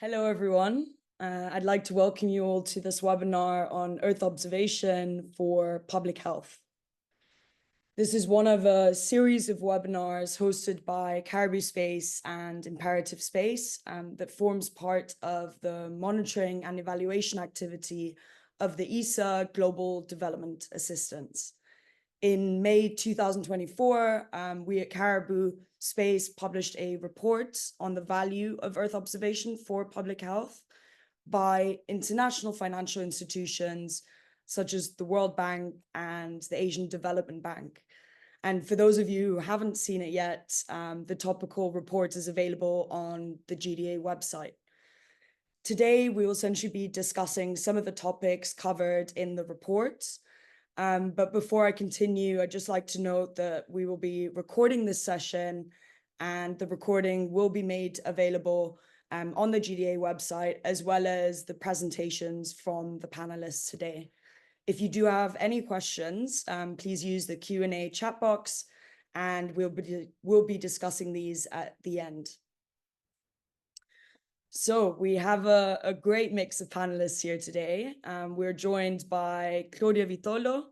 Hello, everyone. I'd like to welcome you all to this webinar on Earth observation for public health. This is one of a series of webinars hosted by Caribou Space and Imperative Space that forms part of the monitoring and evaluation activity of the ESA Global Development Assistance. In May 2024, we at Caribou Space published a report on the value of Earth observation for public health by international financial institutions such as the World Bank and the Asian Development Bank. And for those of you who haven't seen it yet, the topical report is available on the GDA website. Today, we will essentially be discussing some of the topics covered in the report. But before I continue, I'd just like to note that we will be recording this session and the recording will be made available on the GDA website, as well as the presentations from the panelists today. If you do have any questions, please use the Q&A chat box and we'll be discussing these at the end. So we have a great mix of panelists here today. We're joined by Claudia Vitolo,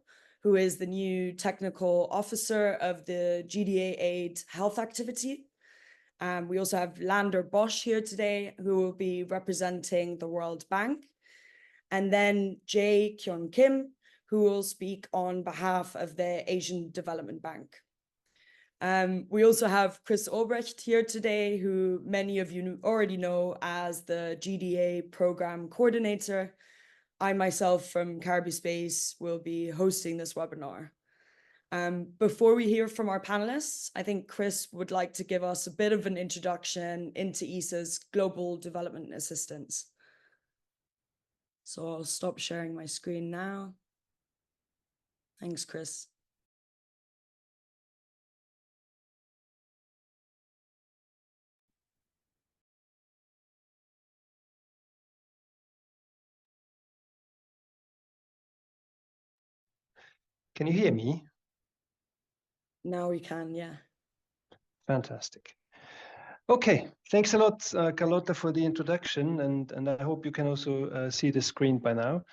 who is the new technical officer of the GDA Aid Health Activity. We also have Lander Bosch here today, who will be representing the World Bank. And then Kyoun Kim, who will speak on behalf of the Asian Development Bank. We also have Chris Aubreacht here today, who many of you already know as the GDA Program Coordinator. I myself from Caribou Space will be hosting this webinar. Before we hear from our panelists, I think Chris would like to give us a bit of an introduction into ESA's Global Development Assistance. So I'll stop sharing my screen now. Thanks, Chris. Can you hear me? Now we can, yeah. Fantastic. Okay, thanks a lot, Carlotta, for the introduction, and I hope you can also see the screen by now.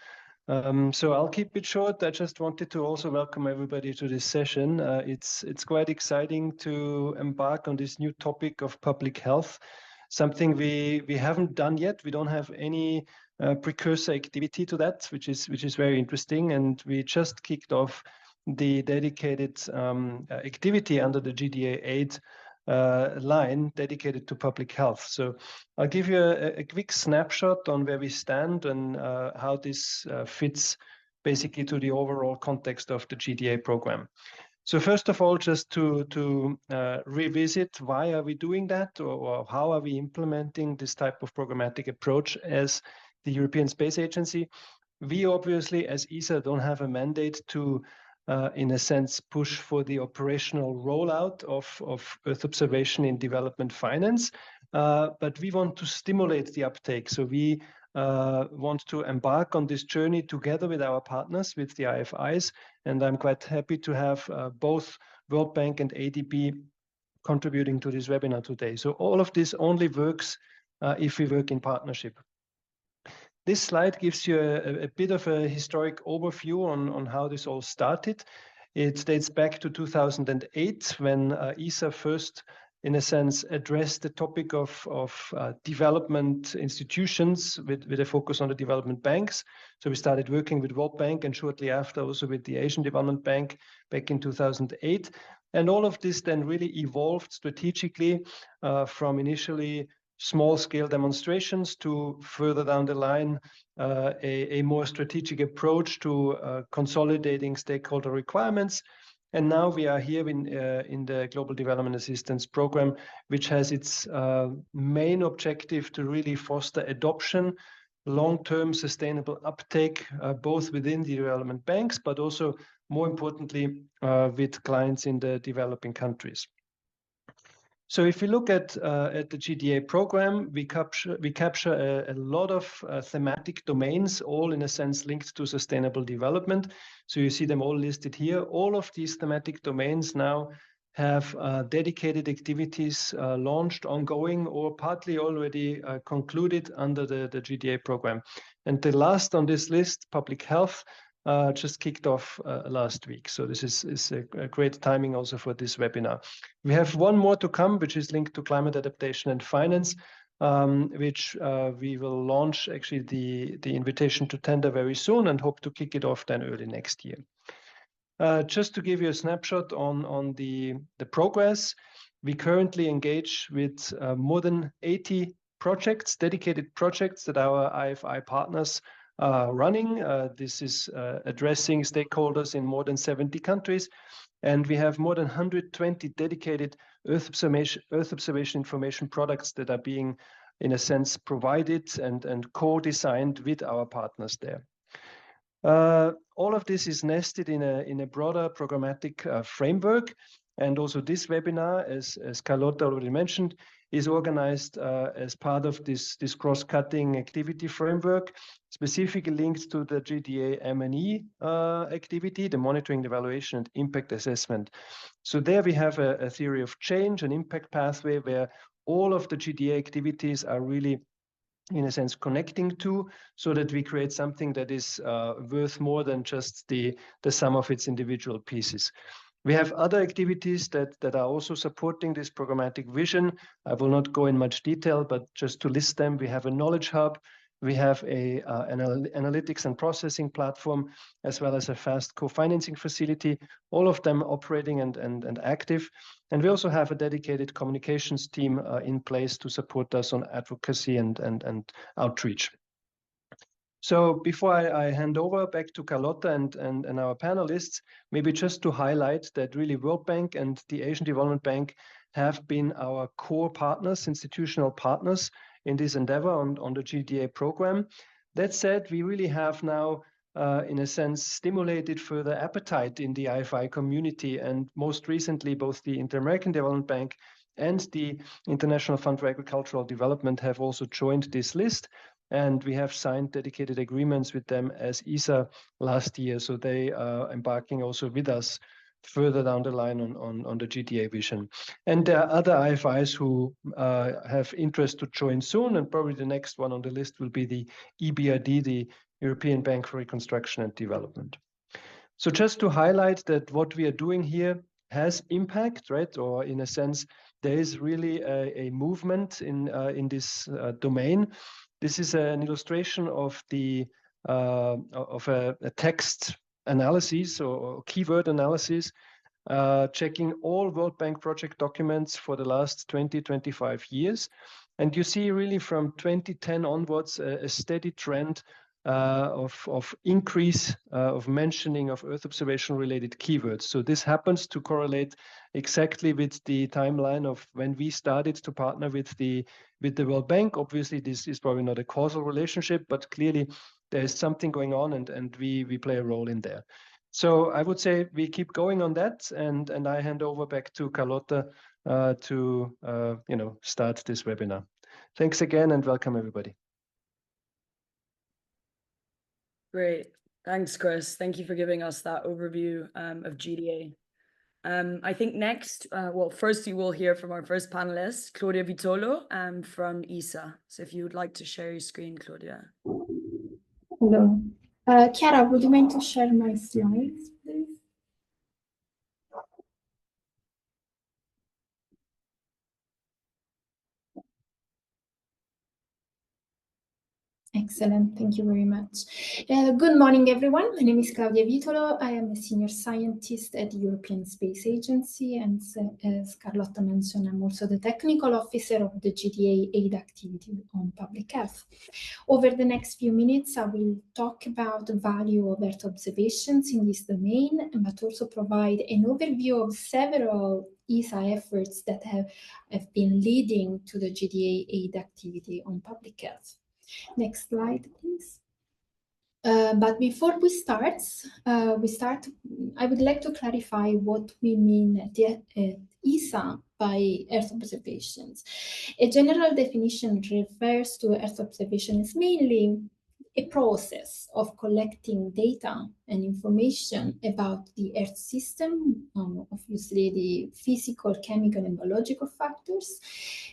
So I'll keep it short. I just wanted to also welcome everybody to this session. It's quite exciting to embark on this new topic of public health, something we haven't done yet. We don't have any precursor activity to that, which is very interesting, and we just kicked off the dedicated activity under the GDA Aid line dedicated to public health. So I'll give you a quick snapshot on where we stand and how this fits basically to the overall context of the GDA program. So first of all, just to revisit, why are we doing that, or how are we implementing this type of programmatic approach as the European Space Agency? We obviously, as ESA, don't have a mandate to in a sense, push for the operational rollout of Earth observation in development finance, but we want to stimulate the uptake. So we want to embark on this journey together with our partners, with the IFIs, and I'm quite happy to have both World Bank and ADB contributing to this webinar today. So all of this only works if we work in partnership. This slide gives you a bit of a historic overview on how this all started. It dates back to 2008 when ESA first, in a sense, addressed the topic of development institutions with a focus on the development banks. So we started working with World Bank and shortly after also with the Asian Development Bank back in 2008. And all of this then really evolved strategically from initially small-scale demonstrations to further down the line, a more strategic approach to consolidating stakeholder requirements. And now we are here in the Global Development Assistance Program, which has its main objective to really foster adoption, long-term sustainable uptake, both within the development banks, but also, more importantly, with clients in the developing countries. So if we look at the GDA program, we capture a lot of thematic domains, all in a sense linked to sustainable development. So you see them all listed here. All of these thematic domains now have dedicated activities launched, ongoing, or partly already concluded under the GDA program. And the last on this list, public health, just kicked off last week. So this is a great timing also for this webinar. We have one more to come, which is linked to climate adaptation and finance, which we will launch actually the invitation to tender very soon and hope to kick it off then early next year. Just to give you a snapshot on the progress, we currently engage with more than 80 projects, dedicated projects that our IFI partners are running. This is addressing stakeholders in more than 70 countries. And we have more than 120 dedicated Earth observation information products that are being, in a sense, provided and co-designed with our partners there. All of this is nested in a broader programmatic framework. And also this webinar, as Carlotta already mentioned, is organized as part of this cross-cutting activity framework, specifically linked to the GDA M&E activity, the monitoring, evaluation, and impact assessment. So there we have a theory of change, an impact pathway where all of the GDA activities are really, in a sense, connecting to, so that we create something that is worth more than just the sum of its individual pieces. We have other activities that are also supporting this programmatic vision. I will not go in much detail, but just to list them, we have a knowledge hub, we have an analytics and processing platform, as well as a fast co-financing facility, all of them operating and active. And we also have a dedicated communications team in place to support us on advocacy and outreach. So before I hand over back to Carlotta and our panelists, maybe just to highlight that really World Bank and the Asian Development Bank have been our core partners, institutional partners in this endeavor on the GDA program. That said, we really have now, in a sense, stimulated further appetite in the IFI community. And most recently, both the Inter-American Development Bank and the International Fund for Agricultural Development have also joined this list. And we have signed dedicated agreements with them as ISA last year. So they are embarking also with us further down the line on the GDA vision. And there are other IFIs who have interest to join soon. And probably the next one on the list will be the EBRD, the European Bank for Reconstruction and Development. So just to highlight that what we are doing here has impact, right? Or in a sense, there is really a movement in this domain. This is an illustration of a text analysis or keyword analysis, checking all World Bank project documents for the last 25 years. And you see really from 2010 onwards a steady trend of increase of mentioning of Earth observation related keywords. So this happens to correlate exactly with the timeline of when we started to partner with the World Bank. Obviously, this is probably not a causal relationship, but clearly there is something going on and we play a role in there. So I would say we keep going on that, and I hand over back to Carlotta to start this webinar. Thanks again and welcome everybody. Great. Thanks, Chris. Thank you for giving us that overview of GDA. I think next, first you will hear from our first panelist, Claudia Vitolo from ISA. So if you would like to share your screen, Claudia. Hello. Chiara, would you mind to share my slides, please? Excellent, thank you very much. Good morning, everyone. My name is Claudia Vitolo. I am a senior scientist at the European Space Agency, and as Carlotta mentioned, I'm also the technical officer of the GDA aid activity on public health. Over the next few minutes, I will talk about the value of Earth observations in this domain, but also provide an overview of several ISA efforts that have been leading to the GDA aid activity on public health. Next slide, please. But before we start, I would like to clarify what we mean at ISA by Earth observations. A general definition refers to Earth observations mainly a process of collecting data and information about the Earth system, obviously the physical, chemical, and biological factors.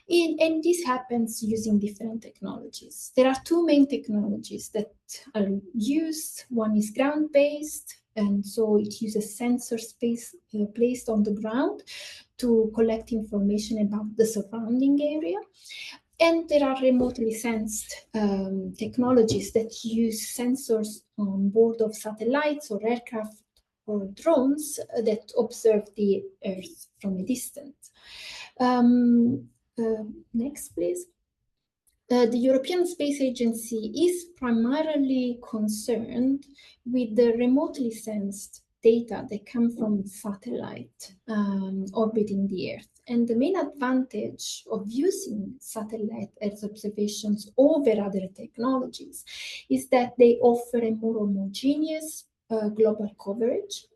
And this happens using different technologies. There are two main technologies that are used. One is ground-based, and so it uses sensors placed on the ground to collect information about the surrounding area. And there are remotely sensed technologies that use sensors on board of satellites or aircraft or drones that observe the Earth from a distance. Next, please. The European Space Agency is primarily concerned with the remotely sensed data that come from satellite orbiting the Earth. And the main advantage of using satellite Earth observations over other technologies is that they offer a more homogeneous global coverage.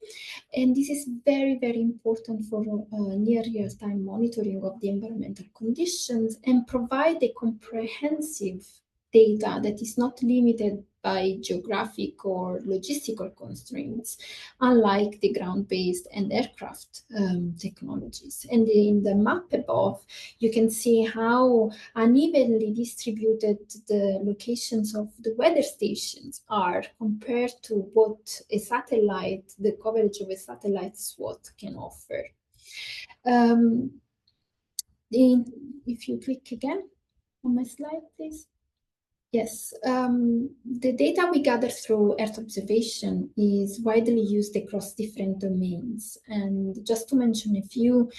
And this is very, very important for near real-time monitoring of the environmental conditions and provide a comprehensive data that is not limited by geographic or logistical constraints, unlike the ground-based and aircraft technologies. And in the map above, you can see how unevenly distributed the locations of the weather stations are compared to what a satellite, the coverage of a satellite SWOT can offer. If you click again on my slide, please. Yes, the data we gather through Earth observation is widely used across different domains. And just to mention a few,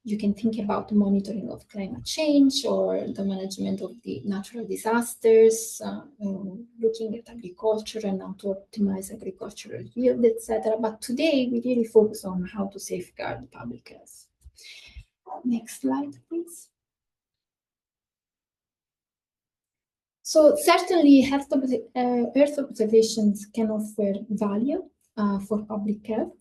you can think about the monitoring of climate change or the management of the natural disasters, looking at agriculture and how to optimize agricultural yield, etc. But today we really focus on how to safeguard public health. Next slide, please. So certainly Earth observations can offer value for public health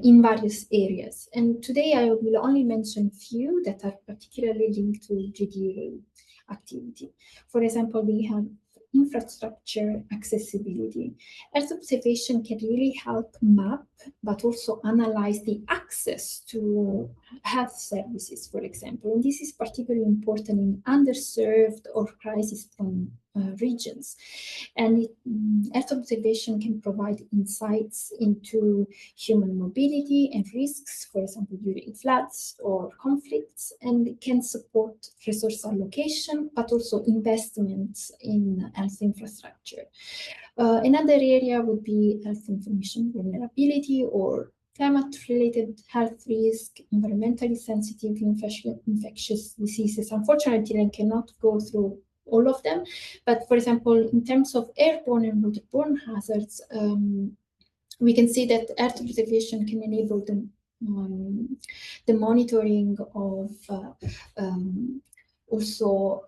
in various areas. And today I will only mention few that are particularly linked to GDA activity. For example, we have infrastructure accessibility. Earth observation can really help map, but also analyze the access to health services, for example. And this is particularly important in underserved or crisis-prone regions. And Earth observation can provide insights into human mobility and risks, for example, during floods or conflicts, and it can support resource allocation, but also investments in health infrastructure. Another area would be health information vulnerability or climate-related health risk, environmentally sensitive infectious diseases. Unfortunately, I cannot go through all of them, but for example, in terms of airborne and waterborne hazards, we can see that Earth observation can enable the monitoring of also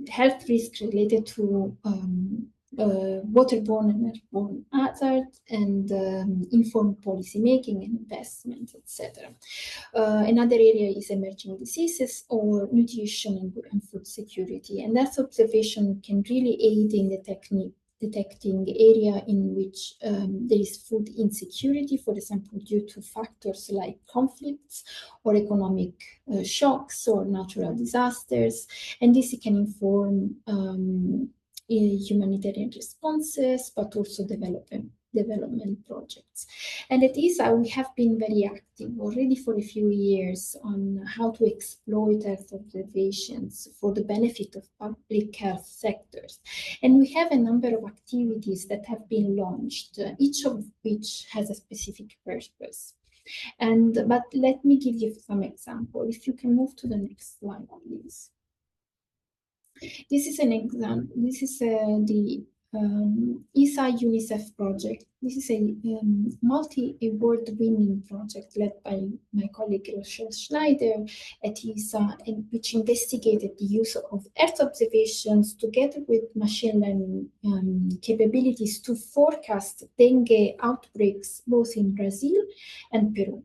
health risks related to waterborne and airborne hazards and informed policy making and investment, etc. Another area is emerging diseases or nutrition and food security. And Earth observation can really aid in detecting area in which there is food insecurity, for example, due to factors like conflicts or economic shocks or natural disasters. And this can inform humanitarian responses, but also development projects. And at ESA, we have been very active already for a few years on how to exploit Earth observations for the benefit of public health sectors. And we have a number of activities that have been launched, each of which has a specific purpose. But let me give you some example. If you can move to the next slide, please. This is an example. This is the ESA UNICEF project. This is a multi-award-winning project led by my colleague Rochelle Schneider at ESA, which investigated the use of Earth observations together with machine learning capabilities to forecast dengue outbreaks both in Brazil and Peru.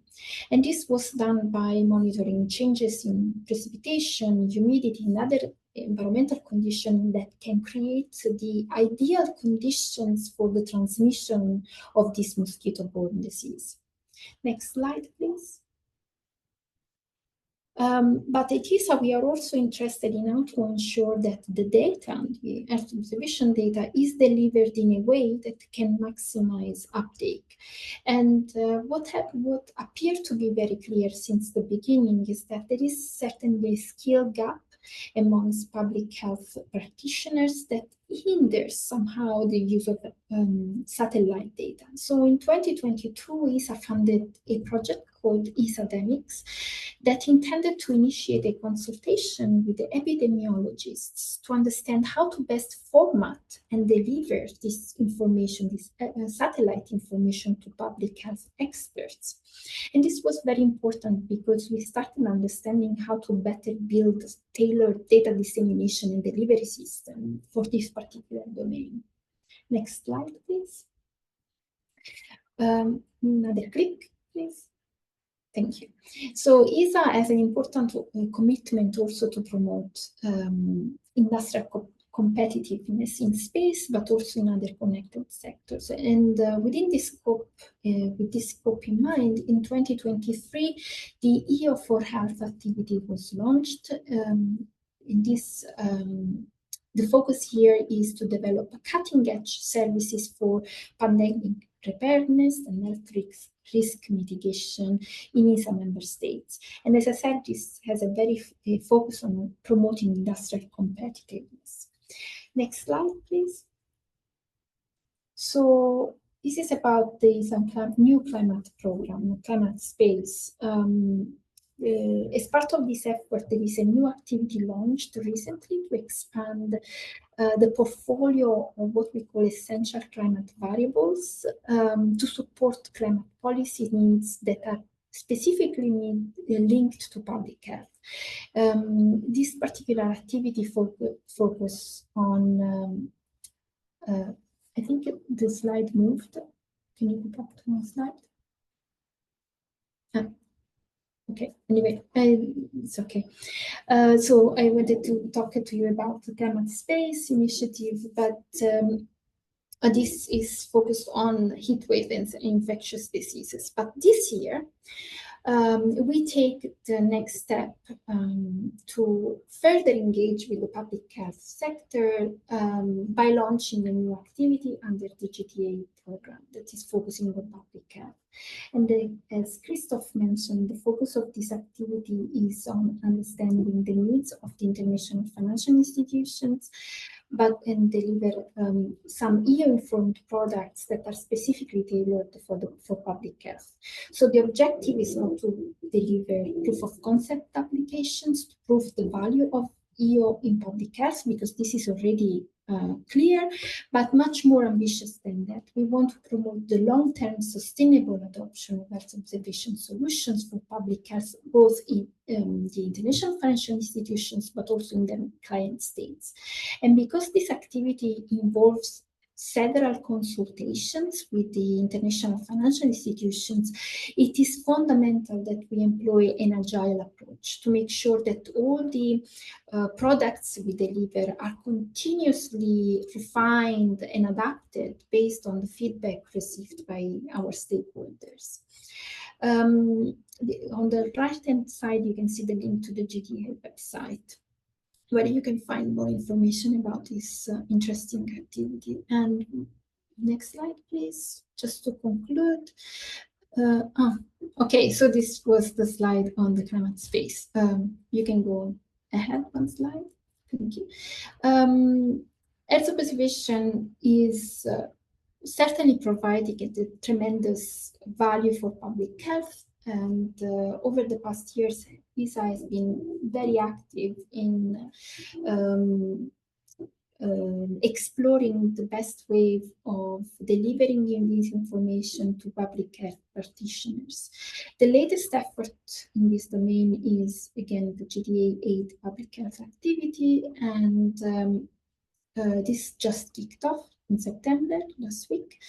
And this was done by monitoring changes in precipitation, humidity, and other environmental condition that can create the ideal conditions for the transmission of this mosquito-borne disease. Next slide, please. But at ISA, we are also interested in how to ensure that the data, the Earth observation data, is delivered in a way that can maximize uptake. And what appeared to be very clear since the beginning is that there is certainly a skill gap amongst public health practitioners that hinders somehow the use of satellite data. So in 2022, ISA funded a project called ISAdemics that intended to initiate a consultation with the epidemiologists to understand how to best format and deliver this information, this satellite information, to public health experts. And this was very important because we started understanding how to better build tailored data dissemination and delivery system for this particular domain. Next slide, please. Another click, please. Thank you. So ISA has an important commitment also to promote industrial competitiveness in space, but also in other connected sectors. And within this scope, with this scope in mind, in 2023, the EO for Health activity was launched. In this, the focus here is to develop cutting-edge services for pandemic preparedness and health risk mitigation in ISA member states. And as I said, this has a very focus on promoting industrial competitiveness. Next slide, please. So this is about the new climate program, climate space. As part of this effort, there is a new activity launched recently to expand the portfolio of what we call essential climate variables to support climate policy needs that are specifically linked to public health. This particular activity focus on, I think the slide moved. Can you go back to my slide? Okay, anyway, it's okay. So I wanted to talk to you about the climate space initiative, but this is focused on heat wave and infectious diseases. But this year, we take the next step to further engage with the public health sector by launching a new activity under the GTA program that is focusing on public health. And as Christoph mentioned, the focus of this activity is on understanding the needs of the international financial institutions, and deliver some EU-informed products that are specifically tailored for public health. So the objective is not to deliver proof of concept applications to prove the value of EU in public health, because this is already clear, but much more ambitious than that. We want to promote the long-term sustainable adoption of Earth observation solutions for public health, both in the international financial institutions, but also in the client states. And because this activity involves several consultations with the international financial institutions, it is fundamental that we employ an agile approach to make sure that all the products we deliver are continuously refined and adapted based on the feedback received by our stakeholders. On the right-hand side, you can see the link to the GDA website, where you can find more information about this interesting activity. And next slide, please, just to conclude. Okay, so this was the slide on the climate space. You can go ahead one slide. Thank you. Earth observation is certainly providing a tremendous value for public health. And over the past years, ISA has been very active in exploring the best way of delivering this information to public health practitioners. The latest effort in this domain is, again, the GDA 8 public health activity, and this just kicked off in September last week.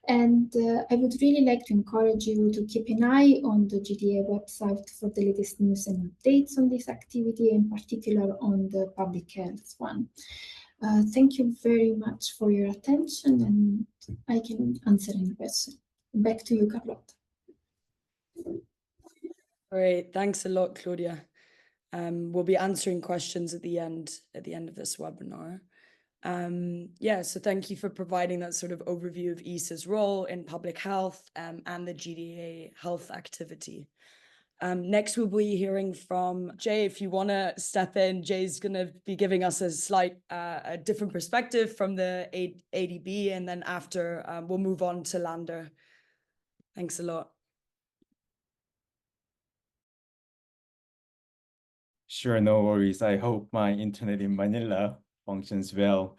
And I would really like to encourage you to keep an eye on the GDA website for the latest news and updates on this activity, in particular on the public health one. Thank you very much for your attention, and I can answer any question. Back to you, Carlotta. Great, thanks a lot, Claudia. We'll be answering questions at the end of this webinar. Yeah, so thank you for providing that sort of overview of ESA's role in public health and the GDA health activity. Next, we'll be hearing from Jay. If you want to step in, Jay's going to be giving us a different perspective from the ADB, and then after we'll move on to Lander. Thanks a lot. Sure, no worries. I hope my internet in Manila functions well.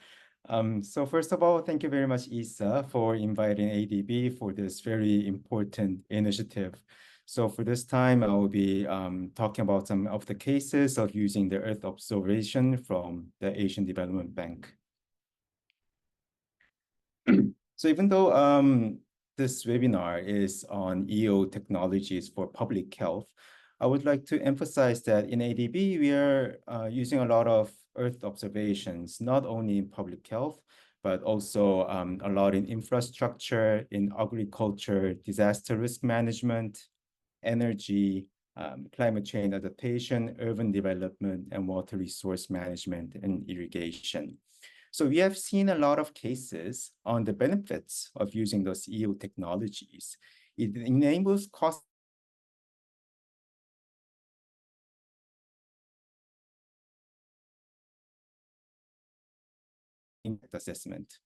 So first of all, thank you very much, ESA, for inviting ADB for this very important initiative. So for this time, I will be talking about some of the cases of using the Earth observation from the Asian Development Bank. So even though this webinar is on EO technologies for public health, I would like to emphasize that in ADB, we are using a lot of Earth observations, not only in public health, but also a lot in infrastructure, in agriculture, disaster risk management, energy, climate change adaptation, urban development, and water resource management and irrigation. So we have seen a lot of cases on the benefits of using those EO technologies. It enables cost impact assessment.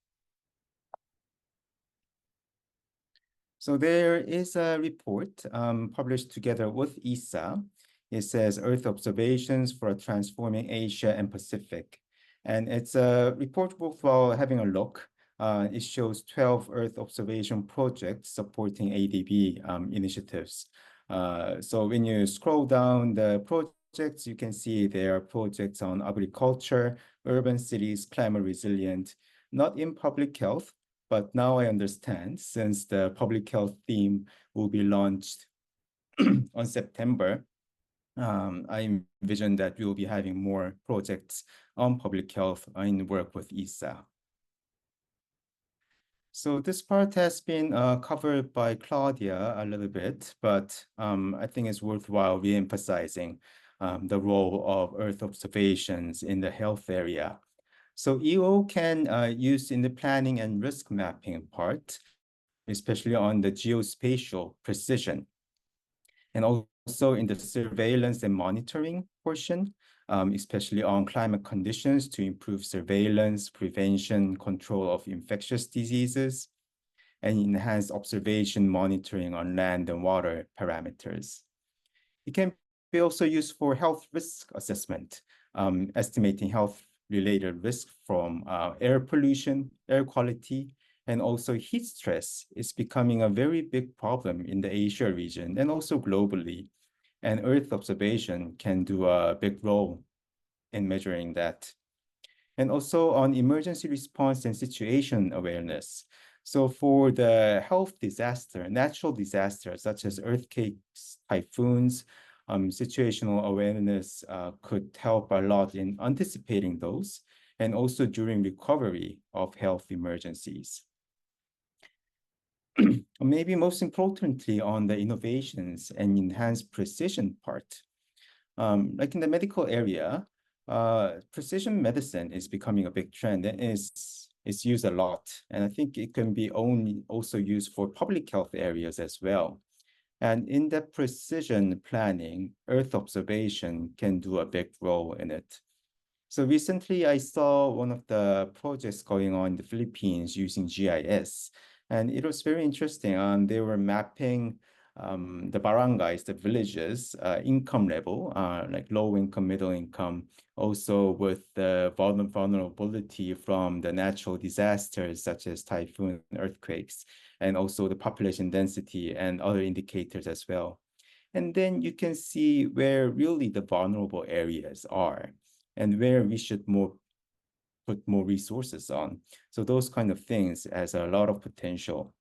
So there is a report published together with ESA. It says Earth Observations for Transforming Asia and Pacific. And it's a report worthwhile having a look. It shows 12 Earth observation projects supporting ADB initiatives. So when you scroll down the projects, you can see there are projects on agriculture, urban cities, climate resilient, not in public health, but now I understand, since the public health theme will be launched on September, I envision that we will be having more projects on public health in work with ESA. So this part has been covered by Claudia a little bit, but I think it's worthwhile re-emphasizing the role of Earth observations in the health area. So EO can use in the planning and risk mapping part, especially on the geospatial precision, and also in the surveillance and monitoring portion, especially on climate conditions to improve surveillance, prevention, control of infectious diseases, and enhance observation monitoring on land and water parameters. It can be also used for health risk assessment, estimating health-related risk from air pollution, air quality, and also heat stress is becoming a very big problem in the Asia region and also globally. And Earth observation can do a big role in measuring that. And also on emergency response and situation awareness. So for the health disaster, natural disasters such as earthquakes, typhoons, situational awareness could help a lot in anticipating those and also during recovery of health emergencies. Maybe most importantly on the innovations and enhanced precision part. Like in the medical area, precision medicine is becoming a big trend and is used a lot. And I think it can be also used for public health areas as well. And in the precision planning, Earth observation can do a big role in it. So recently I saw one of the projects going on in the Philippines using GIS. And it was very interesting. They were mapping the barangays, the villages, income level, like low income, middle income, also with the vulnerability from the natural disasters such as typhoon, earthquakes, and also the population density and other indicators as well. And then you can see where really the vulnerable areas are and where we should more put more resources on. So those kind of things has a lot of potential.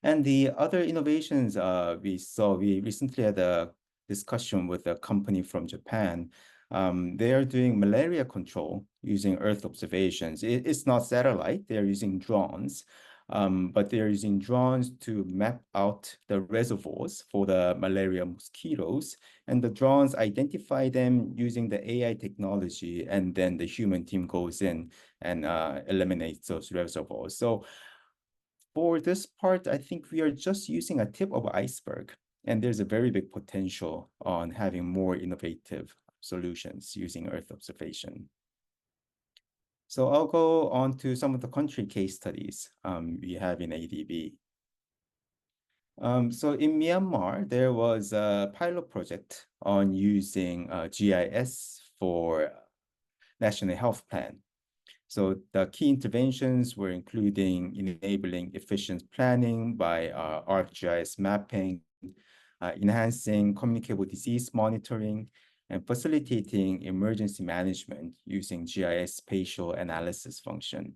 And the other innovations we recently had a discussion with a company from Japan. They are doing malaria control using Earth observations. It's not satellite, they're using drones, but they're using drones to map out the reservoirs for the malaria mosquitoes. And the drones identify them using the AI technology, and then the human team goes in and eliminates those reservoirs. So for this part, I think we are just using a tip of the iceberg, and there's a very big potential on having more innovative solutions using Earth observation. So I'll go on to some of the country case studies we have in ADB. So in Myanmar, there was a pilot project on using GIS for National Health Plan. So the key interventions were including enabling efficient planning by ArcGIS mapping, enhancing communicable disease monitoring, and facilitating emergency management using GIS spatial analysis function.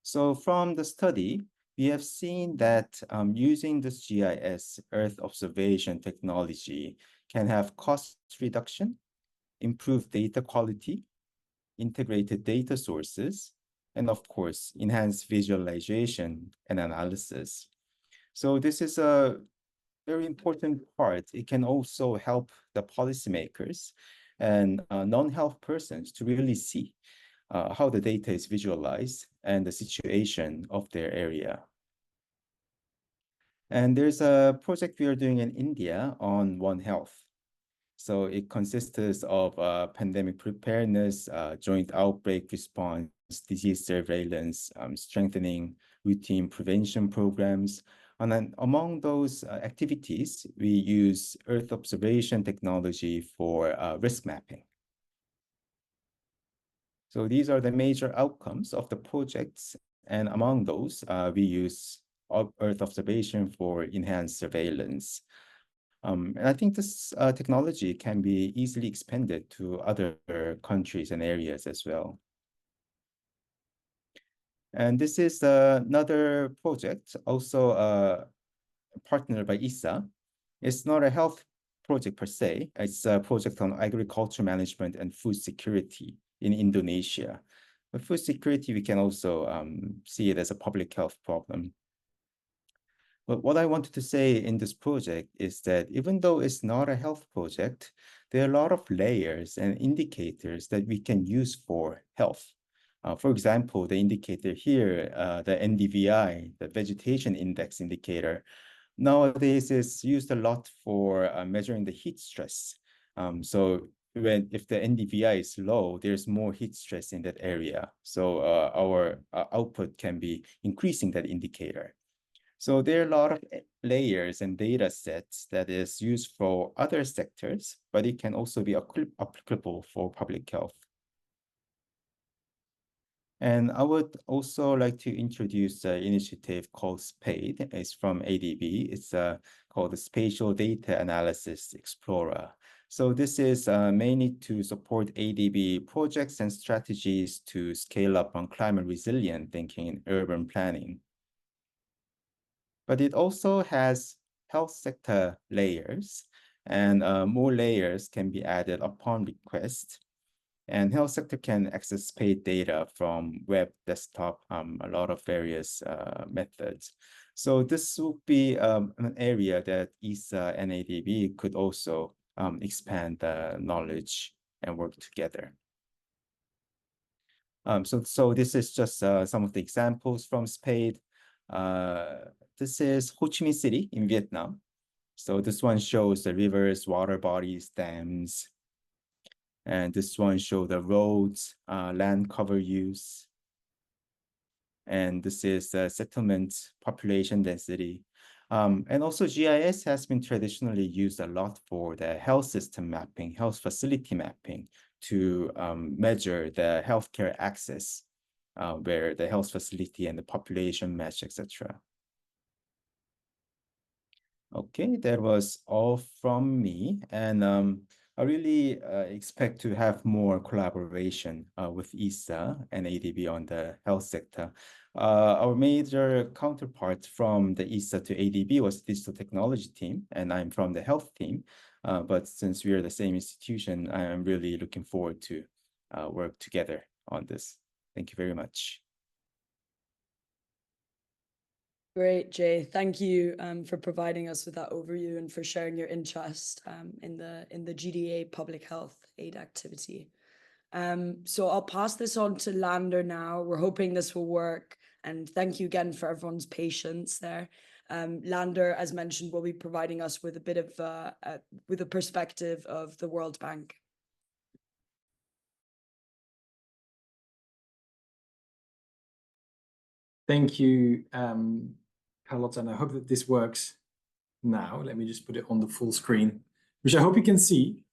So from the study, we have seen that using this GIS Earth observation technology can have cost reduction, improve data quality, integrated data sources, and of course, enhanced visualization and analysis. So this is a very important part. It can also help the policymakers and non-health persons to really see how the data is visualized and the situation of their area. And there's a project we are doing in India on One Health. So it consists of pandemic preparedness, joint outbreak response, disease surveillance, strengthening routine prevention programs. And then among those activities, we use Earth observation technology for risk mapping. So these are the major outcomes of the projects. And among those, we use Earth observation for enhanced surveillance. And I think this technology can be easily expanded to other countries and areas as well. And this is another project, also partnered by ISA. It's not a health project per se. It's a project on agriculture management and food security in Indonesia. But food security, we can also see it as a public health problem. But what I wanted to say in this project is that even though it's not a health project, there are a lot of layers and indicators that we can use for health. For example, the indicator here, the NDVI, the vegetation index indicator, nowadays is used a lot for measuring the heat stress. So if the NDVI is low, there's more heat stress in that area. So our output can be increasing that indicator. So there are a lot of layers and data sets that is used for other sectors, but it can also be applicable for public health. And I would also like to introduce an initiative called SPADE. It's from ADB. It's called the Spatial Data Analysis Explorer. So this is mainly to support ADB projects and strategies to scale up on climate resilient thinking in urban planning. But it also has health sector layers, and more layers can be added upon request. And health sector can access paid data from web, desktop, a lot of various methods. So this will be an area that ISA and ADB could also expand the knowledge and work together. So this is just some of the examples from SPADE. This is Ho Chi Minh City in Vietnam. So this one shows the rivers, water bodies, dams. And this one shows the roads, land cover use. And this is settlement population density. And also GIS has been traditionally used a lot for the health system mapping, health facility mapping to measure the healthcare access, where the health facility and the population match, etc. Okay, that was all from me. And I really expect to have more collaboration with ISA and ADB on the health sector. Our major counterpart from the ISA to ADB was the digital technology team, and I'm from the health team. But since we are the same institution, I am really looking forward to work together on this. Thank you very much. Great, Jay. Thank you for providing us with that overview and for sharing your interest in the GDA public health aid activity. So I'll pass this on to Lander now. We're hoping this will work. And thank you again for everyone's patience there. Lander, as mentioned, will be providing us with a bit of with a perspective of the World Bank. Thank you, Carlotta, and I hope that this works now. Let me just put it on the full screen, which I hope you can see.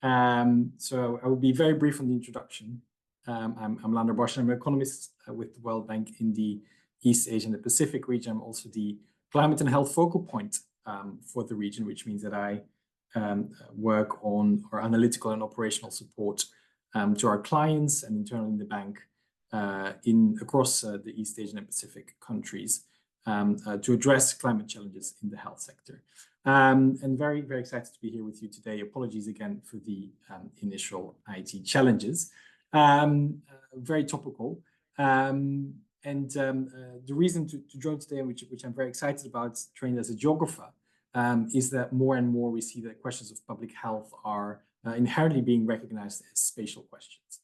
So I will be very brief on the introduction. I'm Lander Bosch, I'm an economist with the World Bank in the East Asia and the Pacific region. I'm also the climate and health focal point for the region, which means that I work on our analytical and operational support to our clients and internally in the bank across the East Asian and Pacific countries to address climate challenges in the health sector. And very, very excited to be here with you today. Apologies again for the initial IT challenges. Very topical. And the reason to join today, which I'm very excited about, trained as a geographer, is that more and more we see that questions of public health are inherently being recognized as spatial questions.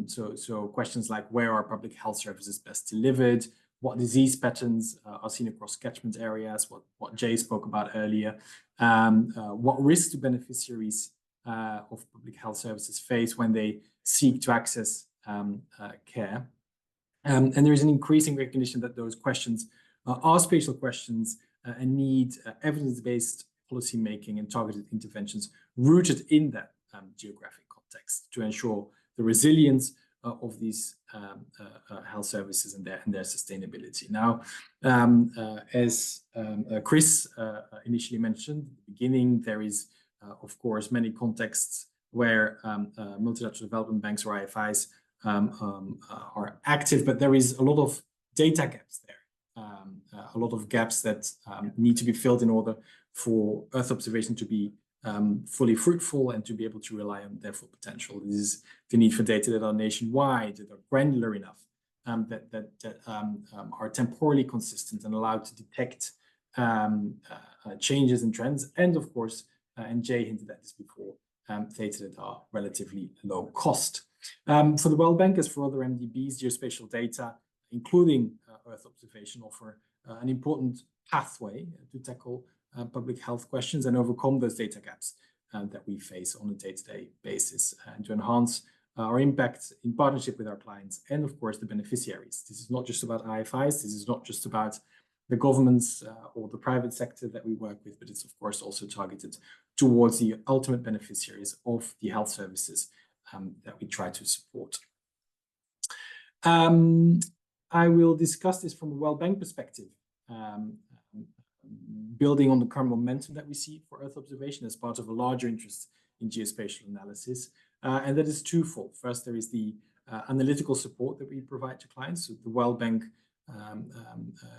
So questions like where are public health services best delivered, what disease patterns are seen across catchment areas, what Jay spoke about earlier, what risks do beneficiaries of public health services face when they seek to access care. And there is an increasing recognition that those questions are spatial questions and need evidence-based policy making and targeted interventions rooted in that geographic context to ensure the resilience of these health services and their sustainability. Now, as Chris initially mentioned at the beginning, there is, of course, many contexts where multilateral development banks or IFIs are active, but there is a lot of data gaps there, a lot of gaps that need to be filled in order for Earth observation to be fully fruitful and to be able to rely on their full potential. This is the need for data that are nationwide, that are granular enough, that are temporally consistent and allowed to detect changes and trends. And of course, and Jay hinted at this before, data that are relatively low cost. For the World Bank, as for other MDBs, geospatial data, including Earth observation, offer an important pathway to tackle public health questions and overcome those data gaps that we face on a day-to-day basis and to enhance our impact in partnership with our clients and, of course, the beneficiaries. This is not just about IFIs, this is not just about the governments or the private sector that we work with, but it's, of course, also targeted towards the ultimate beneficiaries of the health services that we try to support. I will discuss this from a World Bank perspective, building on the current momentum that we see for Earth observation as part of a larger interest in geospatial analysis. And that is twofold. First, there is the analytical support that we provide to clients. So the World Bank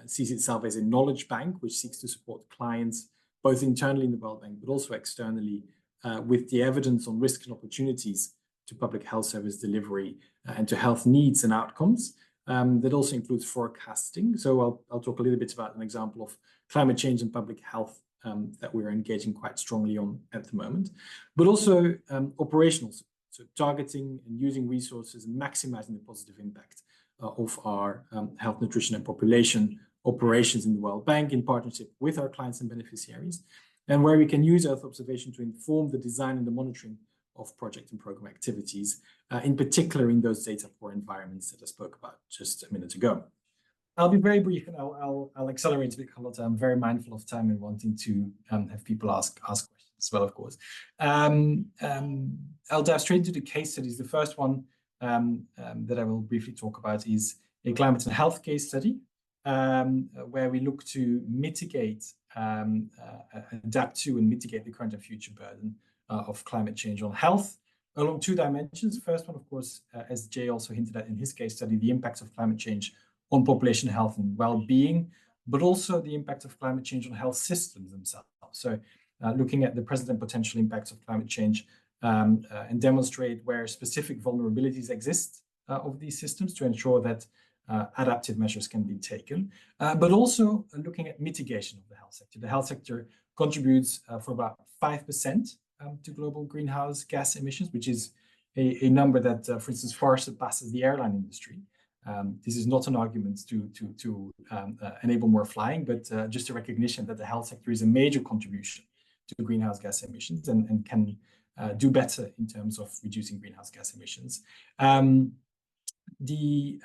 sees itself as a knowledge bank, which seeks to support clients, both internally in the World Bank, but also externally with the evidence on risk and opportunities to public health service delivery and to health needs and outcomes. That also includes forecasting. So I'll talk a little bit about an example of climate change and public health that we're engaging quite strongly on at the moment, but also operational support. So targeting and using resources and maximizing the positive impact of our health, nutrition, and population operations in the World Bank in partnership with our clients and beneficiaries, and where we can use Earth observation to inform the design and the monitoring of project and program activities, in particular in those data poor environments that I spoke about just a minute ago. I'll be very brief and I'll accelerate a bit, Carlotta. I'm very mindful of time and wanting to have people ask questions as well, of course. I'll dive straight into the case studies. The first one that I will briefly talk about is a climate and health case study, where we look to mitigate, adapt to and mitigate the current and future burden of climate change on health along two dimensions. First one, of course, as Jay also hinted at in his case study, the impacts of climate change on population health and well-being, but also the impact of climate change on health systems themselves. So looking at the present and potential impacts of climate change and demonstrate where specific vulnerabilities exist of these systems to ensure that adaptive measures can be taken, but also looking at mitigation of the health sector. The health sector contributes for about 5% to global greenhouse gas emissions, which is a number that, for instance, far surpasses the airline industry. This is not an argument to enable more flying, but just a recognition that the health sector is a major contribution to greenhouse gas emissions and can do better in terms of reducing greenhouse gas emissions. The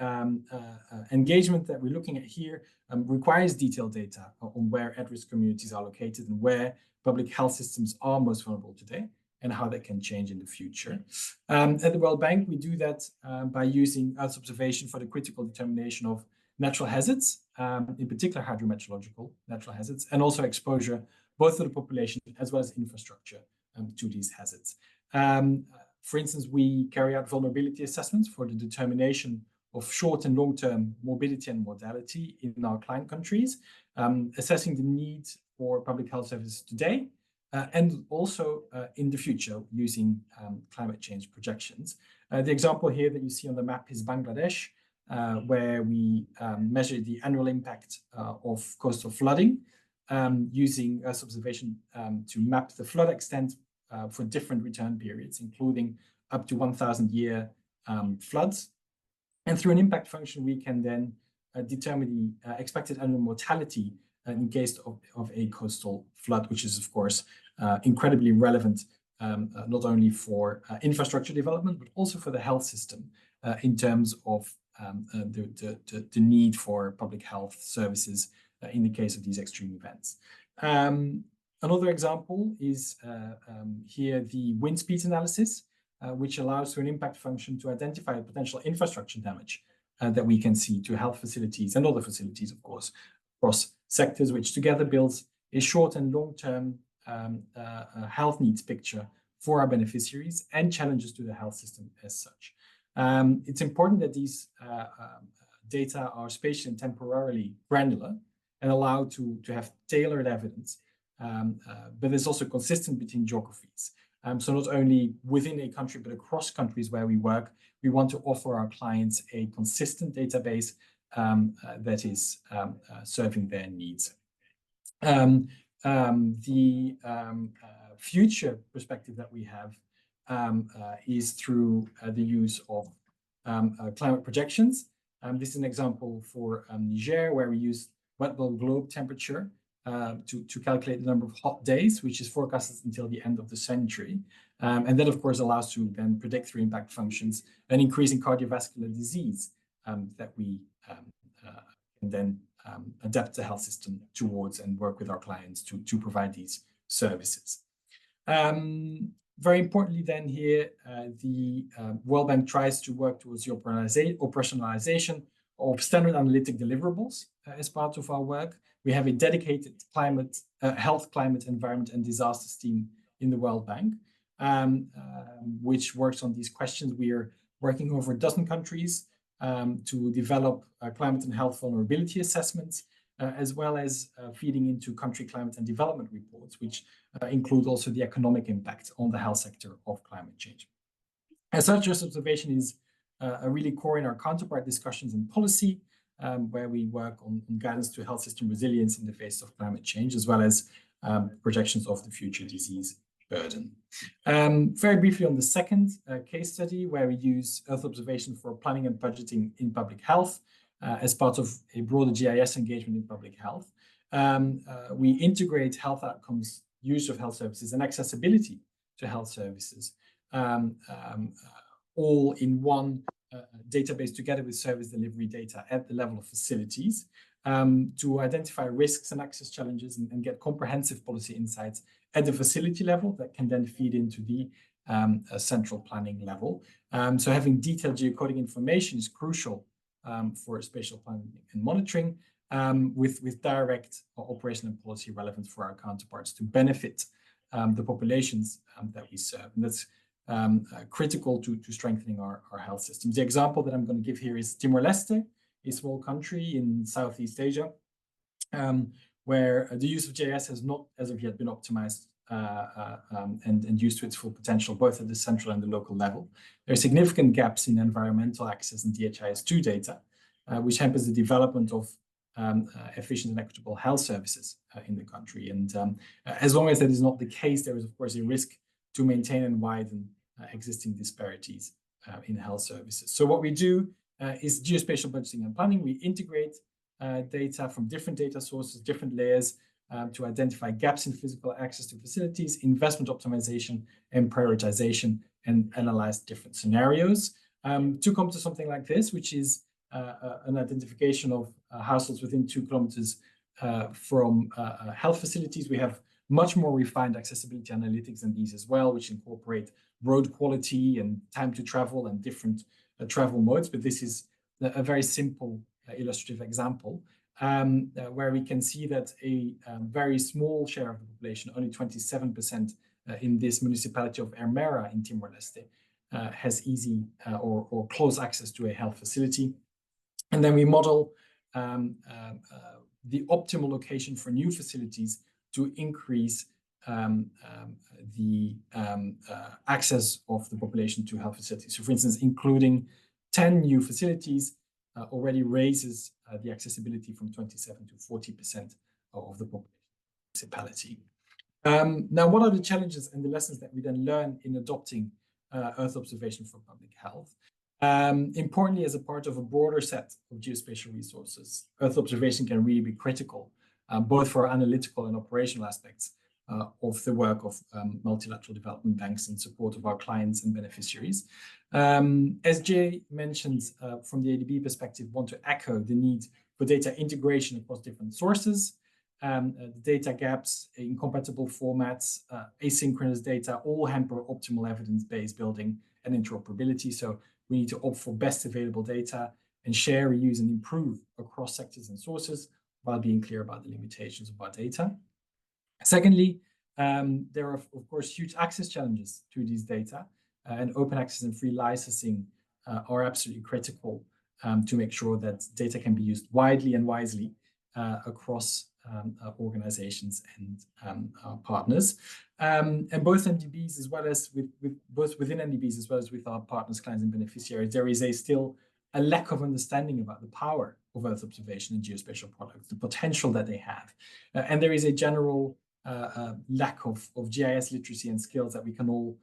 engagement that we're looking at here requires detailed data on where at-risk communities are located and where public health systems are most vulnerable today and how that can change in the future. At the World Bank, we do that by using Earth observation for the critical determination of natural hazards, in particular hydrometeorological natural hazards, and also exposure both to the population as well as infrastructure to these hazards. For instance, we carry out vulnerability assessments for the determination of short and long-term morbidity and mortality in our client countries, assessing the need for public health services today and also in the future using climate change projections. The example here that you see on the map is Bangladesh, where we measure the annual impact of coastal flooding using Earth observation to map the flood extent for different return periods, including up to 1,000-year floods. And through an impact function, we can then determine the expected annual mortality in case of a coastal flood, which is, of course, incredibly relevant, not only for infrastructure development, but also for the health system in terms of the need for public health services in the case of these extreme events. Another example is here the wind speed analysis, which allows through an impact function to identify potential infrastructure damage that we can see to health facilities and other facilities, of course, across sectors, which together builds a short and long-term health needs picture for our beneficiaries and challenges to the health system as such. It's important that these data are spatially and temporarily granular and allow to have tailored evidence, but it's also consistent between geographies. So not only within a country, but across countries where we work, we want to offer our clients a consistent database that is serving their needs. The future perspective that we have is through the use of climate projections. This is an example for Niger, where we use wet bulb globe temperature to calculate the number of hot days, which is forecasted until the end of the century. And that, of course, allows to then predict through impact functions an increase in cardiovascular disease that we can then adapt the health system towards and work with our clients to provide these services. Very importantly then here, the World Bank tries to work towards the operationalization of standard analytic deliverables as part of our work. We have a dedicated climate, health, climate, environment, and disasters team in the World Bank, which works on these questions. We are working over a dozen countries to develop climate and health vulnerability assessments, as well as feeding into country climate and development reports, which include also the economic impact on the health sector of climate change. As such, Earth observation is a really core in our counterpart discussions and policy, where we work on guidance to health system resilience in the face of climate change, as well as projections of the future disease burden. Very briefly on the second case study, where we use Earth observation for planning and budgeting in public health as part of a broader GIS engagement in public health. We integrate health outcomes, use of health services, and accessibility to health services all in one database together with service delivery data at the level of facilities to identify risks and access challenges and get comprehensive policy insights at the facility level that can then feed into the central planning level. So having detailed geocoding information is crucial for spatial planning and monitoring with direct operation and policy relevance for our counterparts to benefit the populations that we serve. And that's critical to strengthening our health systems. The example that I'm going to give here is Timor-Leste, a small country in Southeast Asia, where the use of GIS has not as of yet been optimized and used to its full potential, both at the central and the local level. There are significant gaps in environmental access and DHIS2 data, which hampers the development of efficient and equitable health services in the country. And as long as that is not the case, there is, of course, a risk to maintain and widen existing disparities in health services. So what we do is geospatial budgeting and planning. We integrate data from different data sources, different layers, to identify gaps in physical access to facilities, investment optimization and prioritization, and analyze different scenarios to come to something like this, which is an identification of households within 2 kilometers from health facilities. We have much more refined accessibility analytics than these as well, which incorporate road quality and time to travel and different travel modes. But this is a very simple illustrative example where we can see that a very small share of the population, only 27% in this municipality of Ermera in Timor-Leste, has easy or close access to a health facility. And then we model the optimal location for new facilities to increase the access of the population to health facilities. So for instance, including 10 new facilities already raises the accessibility from 27 to 40% of the population municipality. Now, what are the challenges and the lessons that we then learn in adopting Earth observation for public health? Importantly, as a part of a broader set of geospatial resources, Earth observation can really be critical, both for analytical and operational aspects of the work of multilateral development banks in support of our clients and beneficiaries. As Jay mentioned, from the ADB perspective, want to echo the need for data integration across different sources, the data gaps, incompatible formats, asynchronous data, all hamper optimal evidence-based building and interoperability. So we need to opt for best available data and share, reuse, and improve across sectors and sources while being clear about the limitations of our data. Secondly, there are, of course, huge access challenges to these data, and open access and free licensing are absolutely critical to make sure that data can be used widely and wisely across organizations and partners. And both MDBs, as well as both within MDBs, as well as with our partners, clients, and beneficiaries, there is still a lack of understanding about the power of Earth observation and geospatial products, the potential that they have. And there is a general lack of GIS literacy and skills that we can all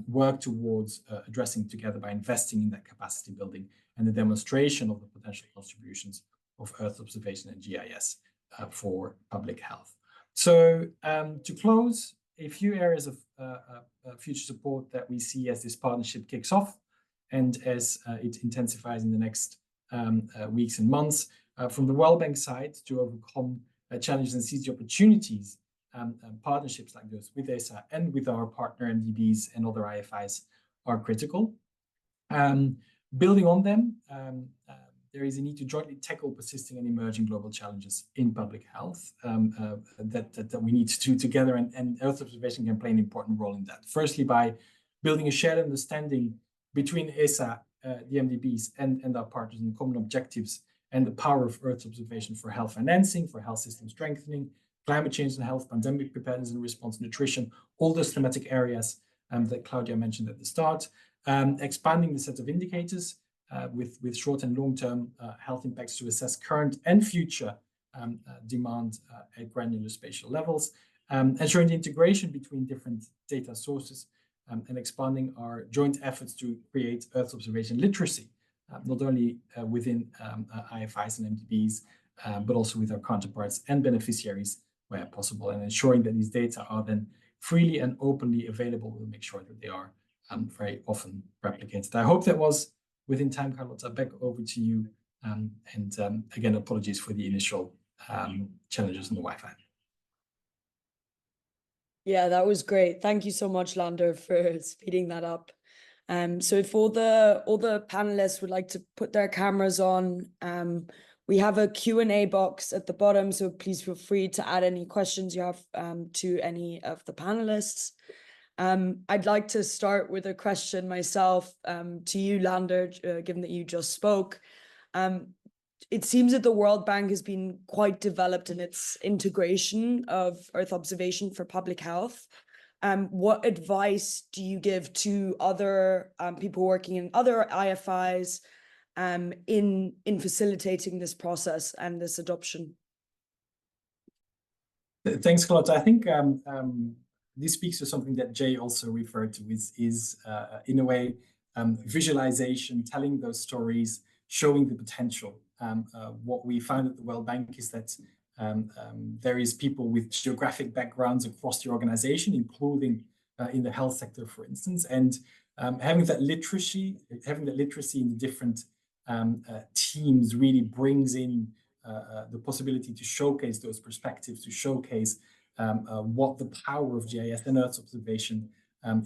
work towards addressing together by investing in that capacity building and the demonstration of the potential contributions of Earth observation and GIS for public health. So to close, a few areas of future support that we see as this partnership kicks off and as it intensifies in the next weeks and months. From the World Bank side, to overcome challenges and seize the opportunities, partnerships like those with ESA and with our partner MDBs and other IFIs are critical. Building on them, there is a need to jointly tackle persisting and emerging global challenges in public health that we need to do together, and Earth observation can play an important role in that. Firstly, by building a shared understanding between ESA, the MDBs, and our partners in common objectives and the power of Earth observation for health financing, for health system strengthening, climate change and health, pandemic preparedness and response, nutrition, all those thematic areas that Claudia mentioned at the start. Expanding the set of indicators with short and long-term health impacts to assess current and future demand at granular spatial levels, ensuring the integration between different data sources, and expanding our joint efforts to create Earth observation literacy, not only within IFIs and MDBs, but also with our counterparts and beneficiaries where possible, and ensuring that these data are then freely and openly available. We'll make sure that they are very often replicated. I hope that was within time, Carlotta. Back over to you. And again, apologies for the initial challenges in the Wi-Fi. Yeah, that was great. Thank you so much, Lander, for speeding that up. So if all the panelists would like to put their cameras on, We have a Q&A box at the bottom, so please feel free to add any questions you have to any of the panelists. I'd like to start with a question myself to you, Lander, given that you just spoke. It seems that the World Bank has been quite developed in its integration of Earth observation for public health. What advice do you give to other people working in other IFIs in facilitating this process and this adoption? Thanks, Claudia. I think this speaks to something that Jay also referred to, is in a way, visualization, telling those stories, showing the potential. What we found at the World Bank is that there is people with geographic backgrounds across the organization, including in the health sector, for instance, and having that literacy in the different teams really brings in the possibility to showcase those perspectives, to showcase what the power of GIS and Earth observation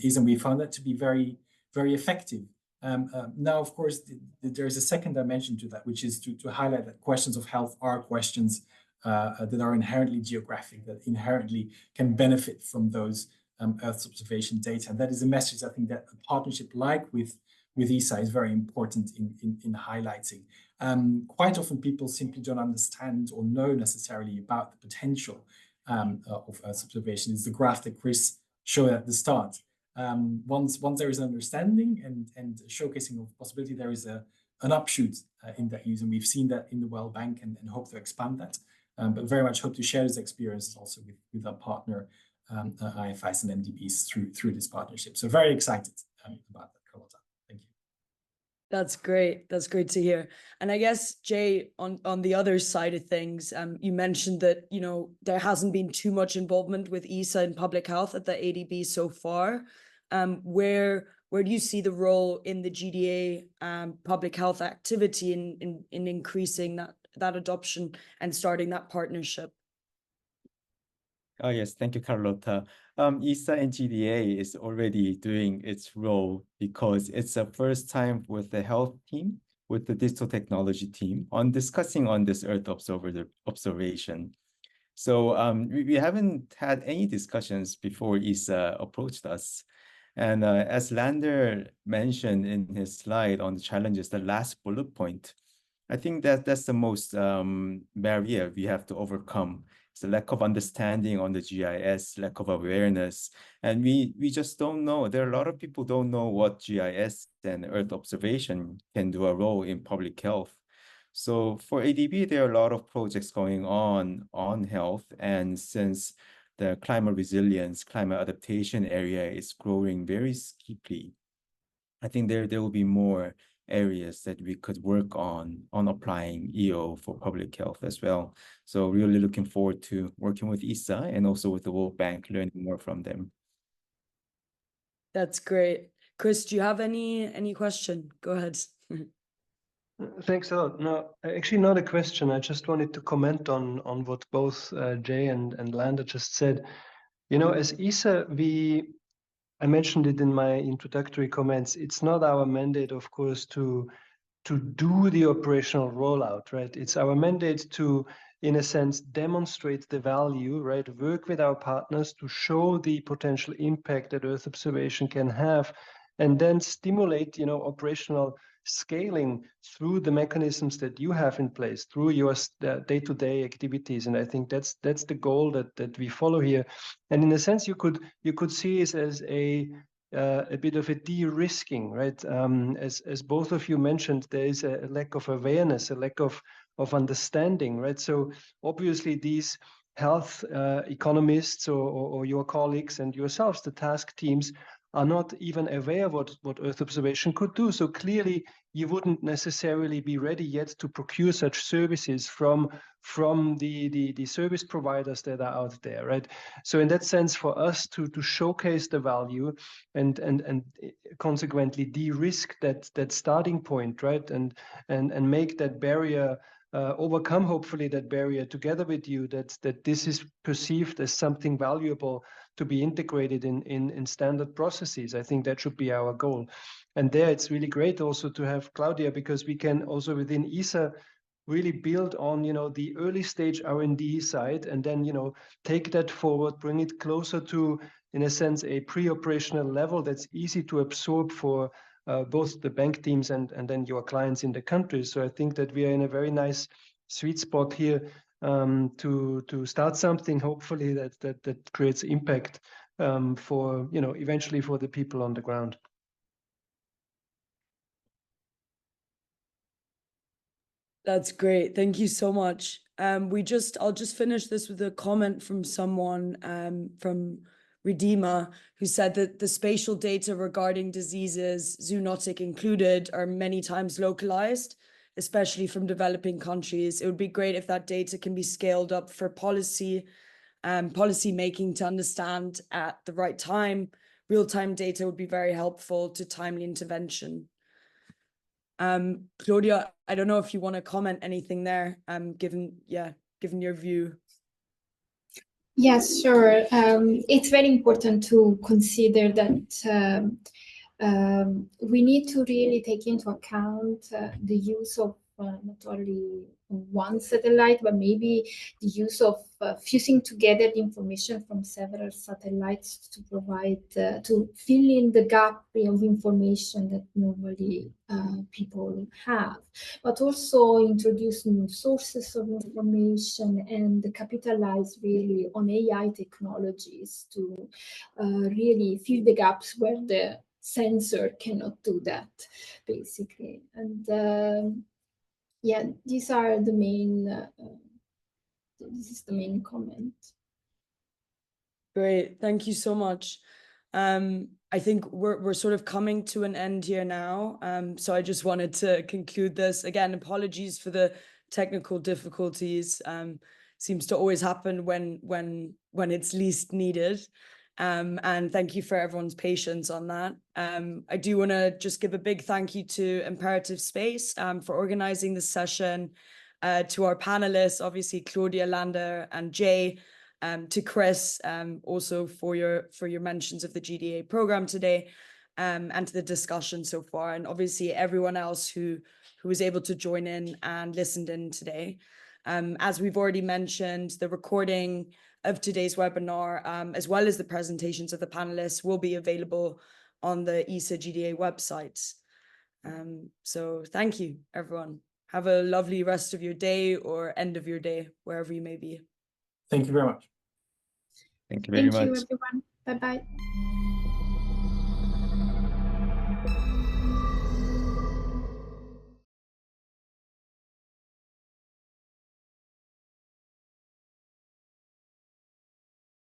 is, and we found that to be very, very effective. Now, of course, there is a second dimension to that, which is to highlight that questions of health are questions that are inherently geographic, that inherently can benefit from those Earth observation data. And that is a message I think that a partnership like with ESA is very important in highlighting. Quite often people simply don't understand or know necessarily about the potential of Earth observation. It's the graph that Chris showed at the start. Once there is an understanding and showcasing of possibility, there is an upshoot in that use, and we've seen that in the World Bank and hope to expand that. But very much hope to share this experience also with our partner IFIs and MDBs through this partnership. So very excited about that, Carlotta. Thank you. That's great. That's great to hear. And I guess, Jay, on the other side of things, you mentioned that, you know, there hasn't been too much involvement with ESA in public health at the ADB so far. Where do you see the role in the GDA public health activity in increasing that adoption and starting that partnership? Oh, yes. Thank you, Carlotta. ESA and GDA is already doing its role because it's the first time with the health team, with the digital technology team on discussing on this Earth observation. So we haven't had any discussions before ESA approached us. And as Lander mentioned in his slide on the challenges, the last bullet point, I think that's the most barrier we have to overcome. It's the lack of understanding on the GIS, lack of awareness. And we just don't know. There are a lot of people don't know what GIS and Earth observation can do a role in public health. So for ADB, there are a lot of projects going on health. And since the climate resilience, climate adaptation area is growing very steeply, I think there will be more areas that we could work on applying EO for public health as well. So really looking forward to working with ESA and also with the World Bank, learning more from them. That's great. Chris, do you have any question? Go ahead. Thanks a lot. No, actually not a question. I just wanted to comment on what both Jay and Lander just said. You know, as ESA, I mentioned it in my introductory comments, it's not our mandate, of course, to do the operational rollout, right? It's our mandate to, in a sense, demonstrate the value, right? Work with our partners to show the potential impact that Earth observation can have, and then stimulate, you know, operational scaling through the mechanisms that you have in place, through your day-to-day activities. And I think that's the goal that we follow here. And in a sense, you could see it as a bit of a de-risking, right? As both of you mentioned, there is a lack of awareness, a lack of understanding, right? So obviously these health economists or your colleagues and yourselves, the task teams, are not even aware of what Earth observation could do. So clearly, you wouldn't necessarily be ready yet to procure such services from the service providers that are out there, right? So in that sense, for us to showcase the value and consequently de-risk that starting point, right, and make that barrier, overcome hopefully that barrier together with you, that this is perceived as something valuable to be integrated in standard processes. I think that should be our goal. And there it's really great also to have Claudia, because we can also within ESA really build on, the early stage R&D side, and then, take that forward, bring it closer to, in a sense, a pre-operational level that's easy to absorb for both the bank teams and then your clients in the country. So I think that we are in a very nice sweet spot here to start something, hopefully that creates impact for, eventually for the people on the ground. That's great. Thank you so much. I'll just finish this with a comment from someone from Redeemer, who said that the spatial data regarding diseases, zoonotic included, are many times localized, especially from developing countries. It would be great if that data can be scaled up for policy making to understand at the right time. Real-time data would be very helpful to timely intervention. Claudia, I don't know if you want to comment anything there, given your view. Yes, sure. It's very important to consider that we need to really take into account the use of not only one satellite, but maybe the use of fusing together the information from several satellites to provide, to fill in the gap of information that normally people have, but also introduce new sources of information and capitalize really on AI technologies to really fill the gaps where the sensor cannot do that, basically. And yeah, these are the main, this is the main comment. Great, thank you so much. I think we're sort of coming to an end here now. So I just wanted to conclude this. Again, apologies for the technical difficulties. Seems to always happen when it's least needed. And thank you for everyone's patience on that. I do want to just give a big thank you to Imperative Space for organizing this session, to our panelists, obviously Claudia, Lander, and Jay, to Chris, also for your mentions of the GDA program today, and to the discussion so far, and obviously everyone else who was able to join in and listened in today. As we've already mentioned, the recording of today's webinar, as well as the presentations of the panelists, will be available on the ESA GDA website. So thank you, everyone. Have a lovely rest of your day or end of your day, wherever you may be. Thank you very much. Thank you very much. Thank you, everyone. Bye-bye.